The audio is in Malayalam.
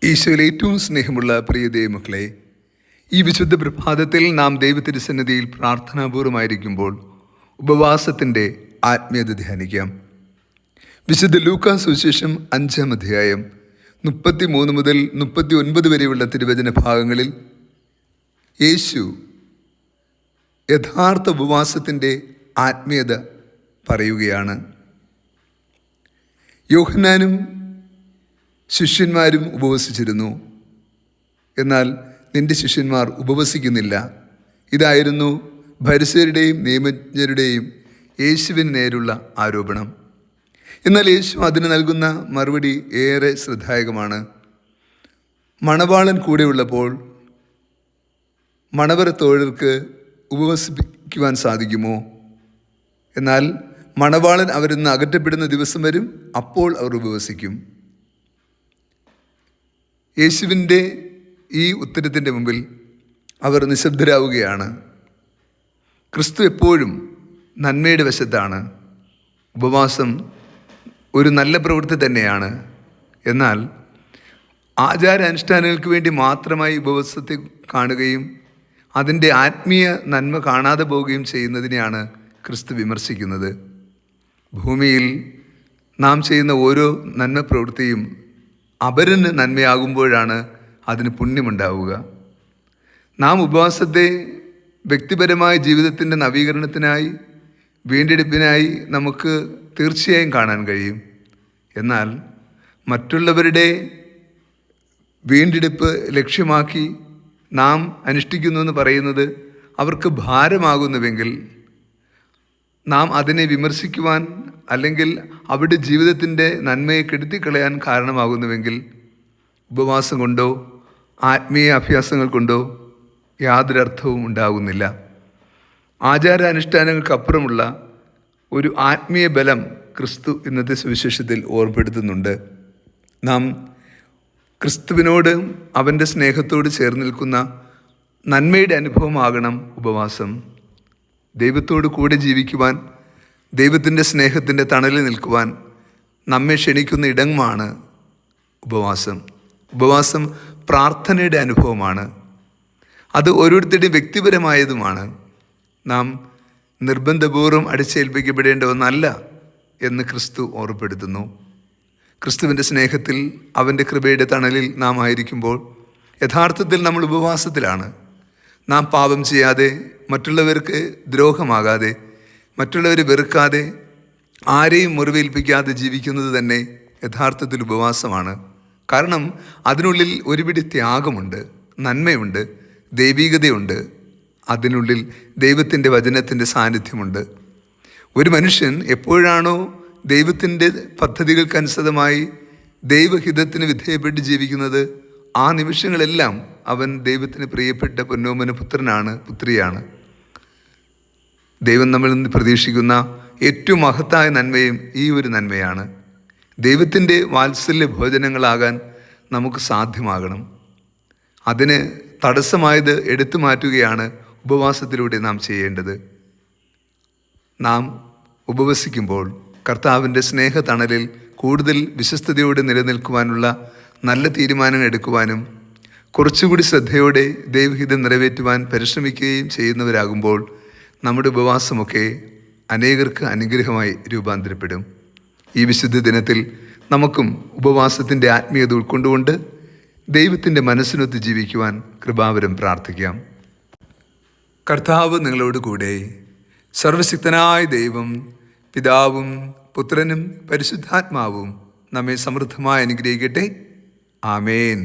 ഈശോയിൽ ഏറ്റവും സ്നേഹമുള്ള പ്രിയ ദൈവമക്കളെ, ഈ വിശുദ്ധ പ്രഭാതത്തിൽ നാം ദൈവത്തിരുസന്നിധിയിൽ പ്രാർത്ഥനാപൂർവമായിരിക്കുമ്പോൾ ഉപവാസത്തിൻ്റെ ആത്മീയത ധ്യാനിക്കാം. വിശുദ്ധ ലൂക്കാ സുവിശേഷം 5-ാം അധ്യായം 33 മുതൽ 39 വരെയുള്ള തിരുവചന ഭാഗങ്ങളിൽ യേശു യഥാർത്ഥ ഉപവാസത്തിൻ്റെ ആത്മീയത പറയുകയാണ്. യോഹന്നാനും ശിഷ്യന്മാരും ഉപവസിച്ചിരുന്നു, എന്നാൽ നിന്റെ ശിഷ്യന്മാർ ഉപവസിക്കുന്നില്ല. ഇതായിരുന്നു ഫരിസേയരുടെയും നിയമജ്ഞരുടെയും യേശുവിന് നേരുള്ള ആരോപണം. എന്നാൽ യേശു അതിന് നൽകുന്ന മറുപടി ഏറെ ശ്രദ്ധായകമാണ്. മണവാളൻ കൂടെയുള്ളപ്പോൾ മണവറത്തോഴർക്ക് ഉപവസിപ്പിക്കുവാൻ സാധിക്കുമോ? എന്നാൽ മണവാളൻ അവരിൽ നിന്ന് അകറ്റപ്പെടുന്ന ദിവസം വരും, അപ്പോൾ അവർ ഉപവസിക്കും. യേശുവിൻ്റെ ഈ ഉത്തരത്തിൻ്റെ മുമ്പിൽ അവർ നിശബ്ദരാവുകയാണ്. ക്രിസ്തു എപ്പോഴും നന്മയുടെ വശത്താണ്. ഉപവാസം ഒരു നല്ല പ്രവൃത്തി തന്നെയാണ്. എന്നാൽ ആചാരാനുഷ്ഠാനങ്ങൾക്ക് വേണ്ടി മാത്രമായി ഉപവാസത്തെ കാണുകയും അതിൻ്റെ ആത്മീയ നന്മ കാണാതെ പോവുകയും ചെയ്യുന്നതിനെയാണ് ക്രിസ്തു വിമർശിക്കുന്നത്. ഭൂമിയിൽ നാം ചെയ്യുന്ന ഓരോ നന്മ പ്രവൃത്തിയും അപരന് നന്മയാകുമ്പോഴാണ് അതിന് പുണ്യമുണ്ടാവുക. നാം ഉപവാസത്തെ വ്യക്തിപരമായ ജീവിതത്തിൻ്റെ നവീകരണത്തിനായി, വീണ്ടെടുപ്പിനായി നമുക്ക് തീർച്ചയായും കാണാൻ കഴിയും. എന്നാൽ മറ്റുള്ളവരുടെ വീണ്ടെടുപ്പ് ലക്ഷ്യമാക്കി നാം അനുഷ്ഠിക്കുന്നു എന്ന് പറയുന്നത് അവർക്ക് ഭാരമാകുന്നുവെങ്കിൽ, നാം അതിനെ വിമർശിക്കുവാൻ അല്ലെങ്കിൽ അവരുടെ ജീവിതത്തിൻ്റെ നന്മയെ കെടുത്തിക്കളയാൻ കാരണമാകുന്നുവെങ്കിൽ, ഉപവാസം കൊണ്ടോ ആത്മീയ അഭ്യാസങ്ങൾ കൊണ്ടോ യാതൊരു അർത്ഥവും ഉണ്ടാകുന്നില്ല. ആചാരാനുഷ്ഠാനങ്ങൾക്കപ്പുറമുള്ള ഒരു ആത്മീയ ബലം ക്രിസ്തു ഇന്നത്തെ സുവിശേഷത്തിൽ ഓർമ്മപ്പെടുത്തുന്നുണ്ട്. നാം ക്രിസ്തുവിനോട്, അവൻ്റെ സ്നേഹത്തോട് ചേർന്ന് നിൽക്കുന്ന നന്മയുടെ അനുഭവമാകണം ഉപവാസം. ദൈവത്തോട് കൂടെ ജീവിക്കുവാൻ, ദൈവത്തിൻ്റെ സ്നേഹത്തിൻ്റെ തണലിൽ നിൽക്കുവാൻ നമ്മെ ക്ഷണിക്കുന്ന ഇടമാണ് ഉപവാസം. ഉപവാസം പ്രാർത്ഥനയുടെ അനുഭവമാണ്. അത് ഓരോരുത്തരുടെയും വ്യക്തിപരമായതുമാണ്. നാം നിർബന്ധപൂർവ്വം അടിച്ചേൽപ്പിക്കപ്പെടേണ്ട ഒന്നല്ല എന്ന് ക്രിസ്തു ഓർമ്മപ്പെടുത്തുന്നു. ക്രിസ്തുവിൻ്റെ സ്നേഹത്തിൽ, അവൻ്റെ കൃപയുടെ തണലിൽ നാം ആയിരിക്കുമ്പോൾ യഥാർത്ഥത്തിൽ നമ്മൾ ഉപവാസത്തിലാണ്. നാം പാപം ചെയ്യാതെ, മറ്റുള്ളവർക്ക് ദ്രോഹമാകാതെ, മറ്റുള്ളവരെ വെറുക്കാതെ, ആരെയും മുറിവേൽപ്പിക്കാതെ ജീവിക്കുന്നത് തന്നെ യഥാർത്ഥത്തിൽ ഉപവാസമാണ്. കാരണം അതിനുള്ളിൽ ഒരുപിടി ത്യാഗമുണ്ട്, നന്മയുണ്ട്, ദൈവീകതയുണ്ട്. അതിനുള്ളിൽ ദൈവത്തിൻ്റെ വചനത്തിൻ്റെ സാന്നിധ്യമുണ്ട്. ഒരു മനുഷ്യൻ എപ്പോഴാണോ ദൈവത്തിൻ്റെ പദ്ധതികൾക്കനുസൃതമായി ദൈവഹിതത്തിന് വിധേയപ്പെട്ട് ജീവിക്കുന്നത്, ആ നിമിഷങ്ങളെല്ലാം അവൻ ദൈവത്തിന് പ്രിയപ്പെട്ട പൊന്നോമന പുത്രനാണ്, പുത്രിയാണ്. ദൈവം നമ്മളിൽ നിന്ന് പ്രതീക്ഷിക്കുന്ന ഏറ്റവും മഹത്തായ നന്മയും ഈ ഒരു നന്മയാണ്. ദൈവത്തിൻ്റെ വാത്സല്യ ഭോജനങ്ങളാകാൻ നമുക്ക് സാധ്യമാകണം. അതിന് തടസ്സമായത് എടുത്തു മാറ്റുകയാണ് ഉപവാസത്തിലൂടെ നാം ചെയ്യേണ്ടത്. നാം ഉപവസിക്കുമ്പോൾ കർത്താവിൻ്റെ സ്നേഹതണലിൽ കൂടുതൽ വിശ്വസ്തയോടെ നിലനിൽക്കുവാനുള്ള നല്ല തീരുമാനങ്ങൾ എടുക്കുവാനും കുറച്ചുകൂടി ശ്രദ്ധയോടെ ദൈവഹിതം നിറവേറ്റുവാൻ പരിശ്രമിക്കുകയും ചെയ്യുന്നവരാകുമ്പോൾ നമ്മുടെ ഉപവാസമൊക്കെ അനേകർക്ക് അനുഗ്രഹമായി രൂപാന്തരപ്പെടും. ഈ വിശുദ്ധ ദിനത്തിൽ നമുക്കും ഉപവാസത്തിൻ്റെ ആത്മീയത ഉൾക്കൊണ്ടുകൊണ്ട് ദൈവത്തിൻ്റെ മനസ്സിനൊത്ത് ജീവിക്കുവാൻ കൃപാവരം പ്രാർത്ഥിക്കാം. കർത്താവ് നിങ്ങളോട് കൂടെ. സർവശക്തനായ ദൈവം, പിതാവും പുത്രനും പരിശുദ്ധാത്മാവും നമ്മെ സമൃദ്ധമായി അനുഗ്രഹിക്കട്ടെ. ആമേൻ.